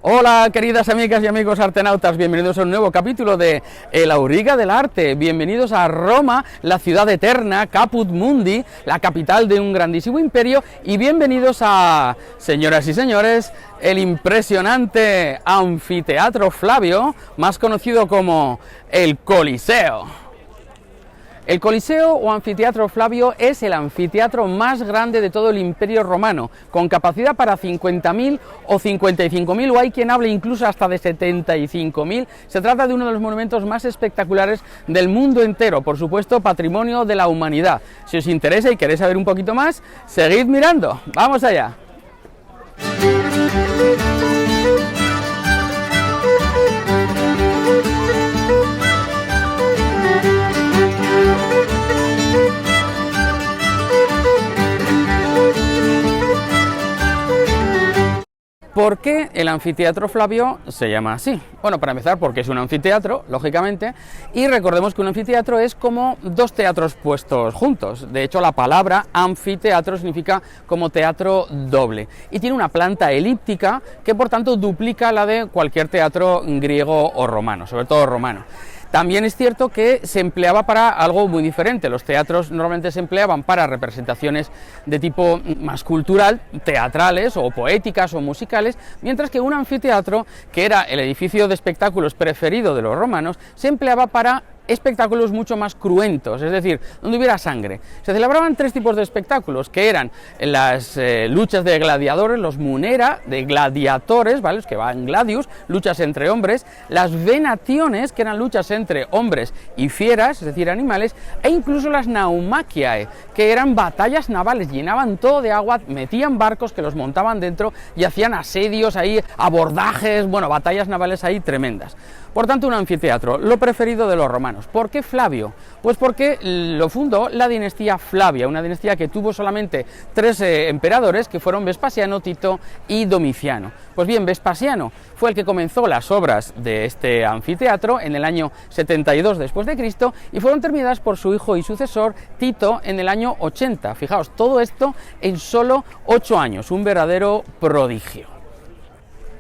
Hola queridas amigas y amigos artenautas, bienvenidos a un nuevo capítulo de El Auriga del Arte, bienvenidos a Roma, la ciudad eterna, Caput Mundi, la capital de un grandísimo imperio, y bienvenidos a, señoras y señores, el impresionante Anfiteatro Flavio, más conocido como el Coliseo. El Coliseo o Anfiteatro Flavio es el anfiteatro más grande de todo el Imperio Romano, con capacidad para 50.000 o 55.000, o hay quien hable incluso hasta de 75.000. Se trata de uno de los monumentos más espectaculares del mundo entero, por supuesto patrimonio de la humanidad. Si os interesa y queréis saber un poquito más, seguid mirando. ¡Vamos allá! ¿Por qué el Anfiteatro Flavio se llama así? Bueno, para empezar, porque es un anfiteatro, lógicamente, y recordemos que un anfiteatro es como dos teatros puestos juntos. De hecho, la palabra anfiteatro significa como teatro doble, y tiene una planta elíptica que, por tanto, duplica la de cualquier teatro griego o romano, sobre todo romano. También es cierto que se empleaba para algo muy diferente. Los teatros normalmente se empleaban para representaciones de tipo más cultural, teatrales o poéticas o musicales, mientras que un anfiteatro, que era el edificio de espectáculos preferido de los romanos, se empleaba para espectáculos mucho más cruentos, es decir, donde hubiera sangre. Se celebraban tres tipos de espectáculos, que eran las luchas de gladiadores, los munera, de gladiatores, ¿vale?, los que van gladius, luchas entre hombres, las venationes, que eran luchas entre hombres y fieras, es decir, animales, e incluso las naumachiae, que eran batallas navales, llenaban todo de agua, metían barcos que los montaban dentro y hacían asedios ahí, abordajes, bueno, batallas navales ahí tremendas. Por tanto, un anfiteatro, lo preferido de los romanos. ¿Por qué Flavio? Pues porque lo fundó la dinastía Flavia, una dinastía que tuvo solamente tres emperadores, que fueron Vespasiano, Tito y Domiciano. Pues bien, Vespasiano fue el que comenzó las obras de este anfiteatro en el año 72 después de Cristo, y fueron terminadas por su hijo y sucesor Tito en el año 80. Fijaos, todo esto en solo 8 años, un verdadero prodigio.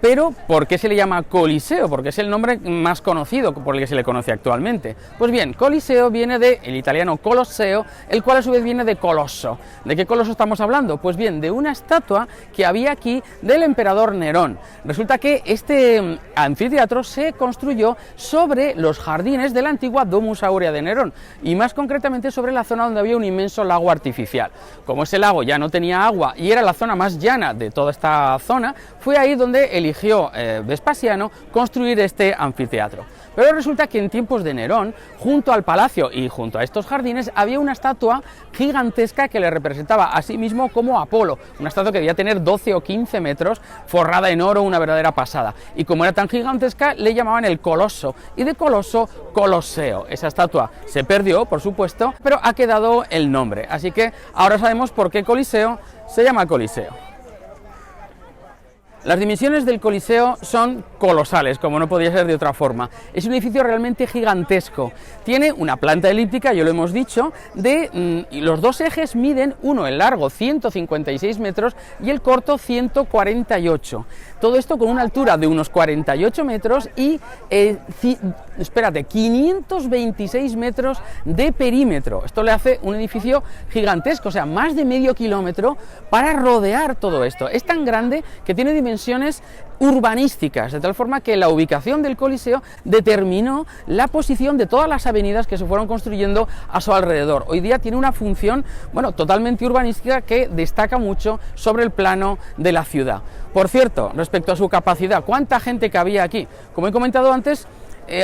Pero, ¿por qué se le llama Coliseo? Porque es el nombre más conocido por el que se le conoce actualmente. Pues bien, Coliseo viene del italiano Colosseo, el cual a su vez viene de Colosso. ¿De qué Colosso estamos hablando? Pues bien, de una estatua que había aquí del emperador Nerón. Resulta que este anfiteatro se construyó sobre los jardines de la antigua Domus Aurea de Nerón, y más concretamente sobre la zona donde había un inmenso lago artificial. Como ese lago ya no tenía agua y era la zona más llana de toda esta zona, fue ahí donde eligió Vespasiano construir este anfiteatro. Pero resulta que en tiempos de Nerón, junto al palacio y junto a estos jardines, había una estatua gigantesca que le representaba a sí mismo como Apolo, una estatua que debía tener 12 o 15 metros, forrada en oro, una verdadera pasada. Y como era tan gigantesca, le llamaban el Colosso, y de Colosso, Colosseo. Esa estatua se perdió, por supuesto, pero ha quedado el nombre. Así que ahora sabemos por qué Coliseo se llama Coliseo. Las dimensiones del Coliseo son colosales, como no podía ser de otra forma. Es un edificio realmente gigantesco. Tiene una planta elíptica, ya lo hemos dicho, y los dos ejes miden, uno el largo 156 metros y el corto 148. Todo esto con una altura de unos 48 metros y 526 metros de perímetro. Esto le hace un edificio gigantesco, o sea, más de medio kilómetro para rodear todo esto. Es tan grande que tiene dimensiones urbanísticas, de tal forma que la ubicación del Coliseo determinó la posición de todas las avenidas que se fueron construyendo a su alrededor. Hoy día tiene una función, bueno, totalmente urbanística, que destaca mucho sobre el plano de la ciudad. Por cierto, respecto a su capacidad, ¿cuánta gente cabía aquí? Como he comentado antes,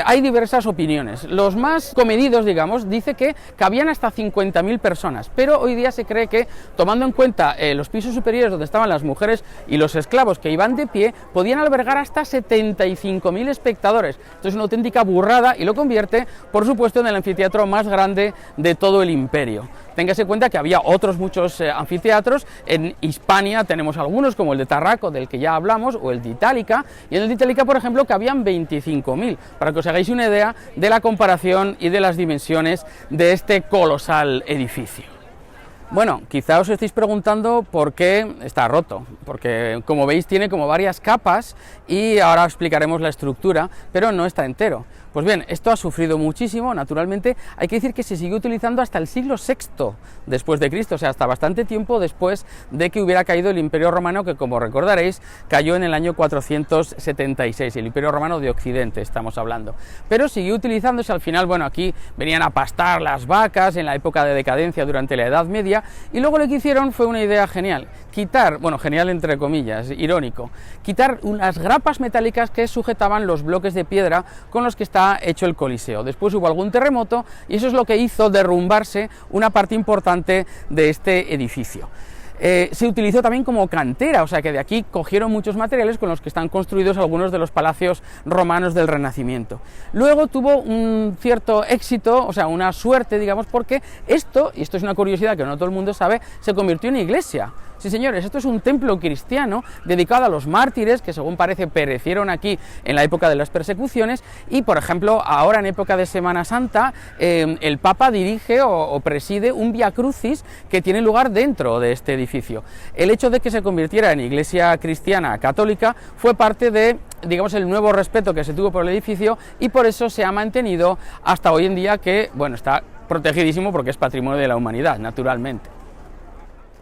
hay diversas opiniones. Los más comedidos, digamos, dice que cabían hasta 50.000 personas, pero hoy día se cree que, tomando en cuenta los pisos superiores donde estaban las mujeres y los esclavos que iban de pie, podían albergar hasta 75.000 espectadores. Esto es una auténtica burrada y lo convierte, por supuesto, en el anfiteatro más grande de todo el imperio. Téngase en cuenta que había otros muchos anfiteatros. En Hispania tenemos algunos, como el de Tarraco, del que ya hablamos, o el de Itálica, y en el de Itálica, por ejemplo, cabían 25.000, para que os hagáis una idea de la comparación y de las dimensiones de este colosal edificio. Bueno, quizá os estéis preguntando por qué está roto, porque como veis tiene como varias capas y ahora explicaremos la estructura, pero no está entero. Pues bien, esto ha sufrido muchísimo, naturalmente. Hay que decir que se siguió utilizando hasta el siglo VI después de Cristo, o sea, hasta bastante tiempo después de que hubiera caído el Imperio Romano, que como recordaréis, cayó en el año 476, el Imperio Romano de Occidente estamos hablando. Pero siguió utilizándose al final, bueno, aquí venían a pastar las vacas en la época de decadencia durante la Edad Media, y luego lo que hicieron fue una idea genial, quitar, bueno, genial entre comillas, irónico, quitar unas grapas metálicas que sujetaban los bloques de piedra con los que está hecho el Coliseo. Después hubo algún terremoto y eso es lo que hizo derrumbarse una parte importante de este edificio. Se utilizó también como cantera, o sea que de aquí cogieron muchos materiales con los que están construidos algunos de los palacios romanos del Renacimiento. Luego tuvo un cierto éxito, o sea, una suerte, digamos, porque esto, y esto es una curiosidad que no todo el mundo sabe, se convirtió en iglesia. Sí, señores, esto es un templo cristiano dedicado a los mártires que, según parece, perecieron aquí en la época de las persecuciones y, por ejemplo, ahora en época de Semana Santa, el Papa dirige o preside un Via Crucis que tiene lugar dentro de este edificio. El hecho de que se convirtiera en iglesia cristiana católica fue parte de, digamos, el nuevo respeto que se tuvo por el edificio y por eso se ha mantenido hasta hoy en día que, bueno, está protegidísimo porque es patrimonio de la humanidad, naturalmente.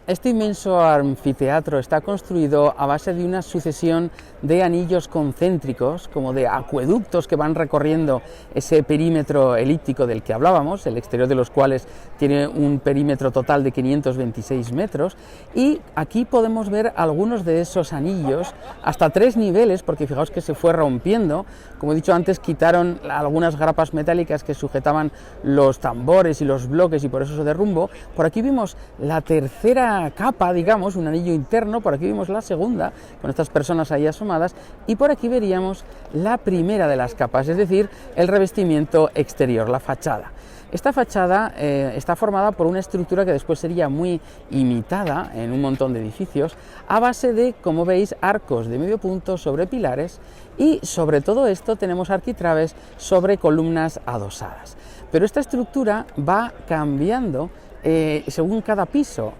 Este inmenso anfiteatro está construido a base de una sucesión de anillos concéntricos, como de acueductos que van recorriendo ese perímetro elíptico del que hablábamos, el exterior de los cuales tiene un perímetro total de 526 metros, y aquí podemos ver algunos de esos anillos, hasta 3 niveles, porque fijaos que se fue rompiendo. Como he dicho antes, quitaron algunas grapas metálicas que sujetaban los tambores y los bloques y por eso se derrumbó. Por aquí vimos la tercera capa, digamos, un anillo interno, por aquí vimos la segunda, con estas personas ahí asomadas, y por aquí veríamos la primera de las capas, es decir, el revestimiento exterior, la fachada. Esta fachada está formada por una estructura que después sería muy imitada en un montón de edificios, a base de, como veis, arcos de medio punto sobre pilares, y sobre todo esto tenemos arquitraves sobre columnas adosadas. Pero esta estructura va cambiando según cada piso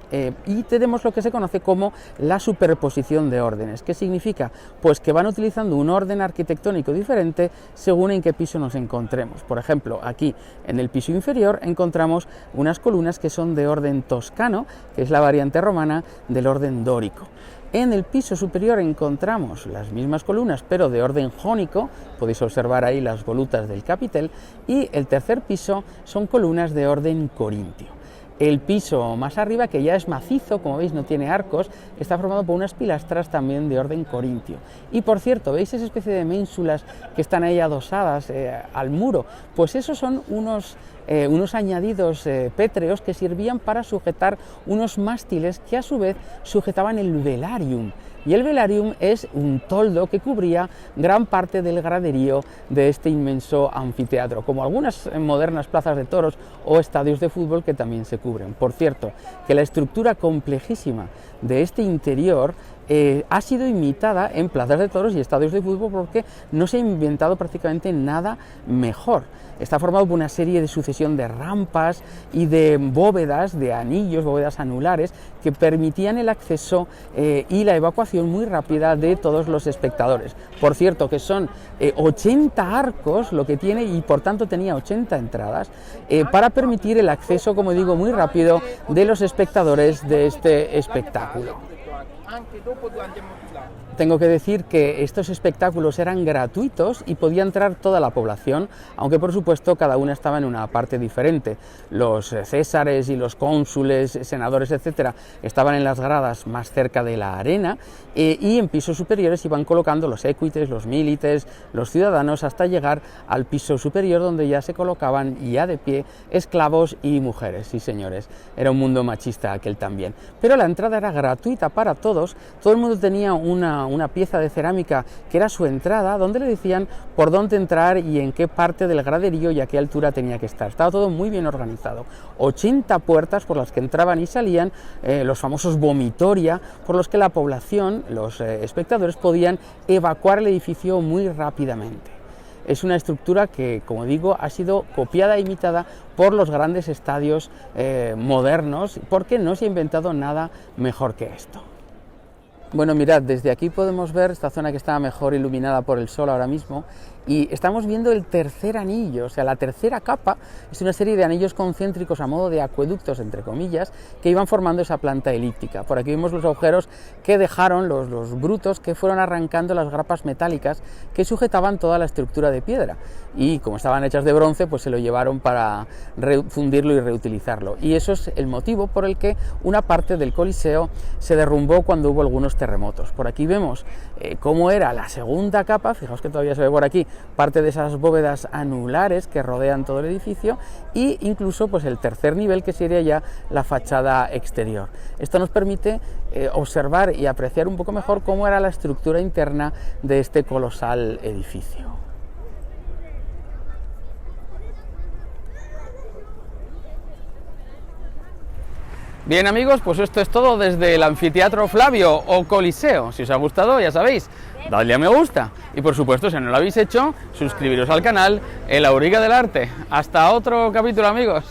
y tenemos lo que se conoce como la superposición de órdenes. ¿Qué significa? Pues que van utilizando un orden arquitectónico diferente según en qué piso nos encontremos. Por ejemplo, aquí en el piso inferior encontramos unas columnas que son de orden toscano, que es la variante romana del orden dórico. En el piso superior encontramos las mismas columnas, pero de orden jónico, podéis observar ahí las volutas del capitel, y el tercer piso son columnas de orden corintio. El piso más arriba, que ya es macizo, como veis no tiene arcos, está formado por unas pilastras también de orden corintio. Y por cierto, ¿veis esa especie de ménsulas que están ahí adosadas al muro? Pues esos son unos añadidos pétreos que servían para sujetar unos mástiles que a su vez sujetaban el velarium. Y el velarium es un toldo que cubría gran parte del graderío de este inmenso anfiteatro, como algunas modernas plazas de toros o estadios de fútbol que también se cubren. Por cierto, que la estructura complejísima de este interior ha sido imitada en plazas de toros y estadios de fútbol porque no se ha inventado prácticamente nada mejor. Está formado por una serie de sucesión de rampas y de bóvedas, de anillos, bóvedas anulares, que permitían el acceso y la evacuación muy rápida de todos los espectadores. Por cierto, que son 80 arcos lo que tiene y por tanto tenía 80 entradas para permitir el acceso, como digo, muy rápido de los espectadores de este espectáculo. Tengo que decir que estos espectáculos eran gratuitos y podía entrar toda la población, aunque por supuesto cada una estaba en una parte diferente. Los césares y los cónsules, senadores, etcétera, estaban en las gradas más cerca de la arena y en pisos superiores iban colocando los equites, los milites, los ciudadanos, hasta llegar al piso superior donde ya se colocaban ya de pie esclavos y mujeres. Sí, señores, era un mundo machista aquel también. Pero la entrada era gratuita para todos, todo el mundo tenía una pieza de cerámica que era su entrada, donde le decían por dónde entrar y en qué parte del graderío y a qué altura tenía que estar. Estaba todo muy bien organizado. 80 puertas por las que entraban y salían, los famosos vomitoria, por los que la población, los espectadores, podían evacuar el edificio muy rápidamente. es una estructura que, como digo, ha sido copiada e imitada por los grandes estadios modernos, porque no se ha inventado nada mejor que esto. Bueno, mirad, desde aquí podemos ver esta zona que está mejor iluminada por el sol ahora mismo, y estamos viendo el tercer anillo, o sea, la tercera capa es una serie de anillos concéntricos a modo de acueductos, entre comillas, que iban formando esa planta elíptica. Por aquí vemos los agujeros que dejaron los brutos, que fueron arrancando las grapas metálicas que sujetaban toda la estructura de piedra, y como estaban hechas de bronce, pues se lo llevaron para fundirlo y reutilizarlo. Y eso es el motivo por el que una parte del Coliseo se derrumbó cuando hubo algunos terremotos. Por aquí vemos cómo era la segunda capa, fijaos que todavía se ve por aquí parte de esas bóvedas anulares que rodean todo el edificio, e incluso pues el tercer nivel, que sería ya la fachada exterior. Esto nos permite observar y apreciar un poco mejor cómo era la estructura interna de este colosal edificio. Bien amigos, pues esto es todo desde el Anfiteatro Flavio o Coliseo. Si os ha gustado, ya sabéis, dadle a me gusta y por supuesto, si no lo habéis hecho, suscribiros al canal El Auriga del Arte. Hasta otro capítulo amigos.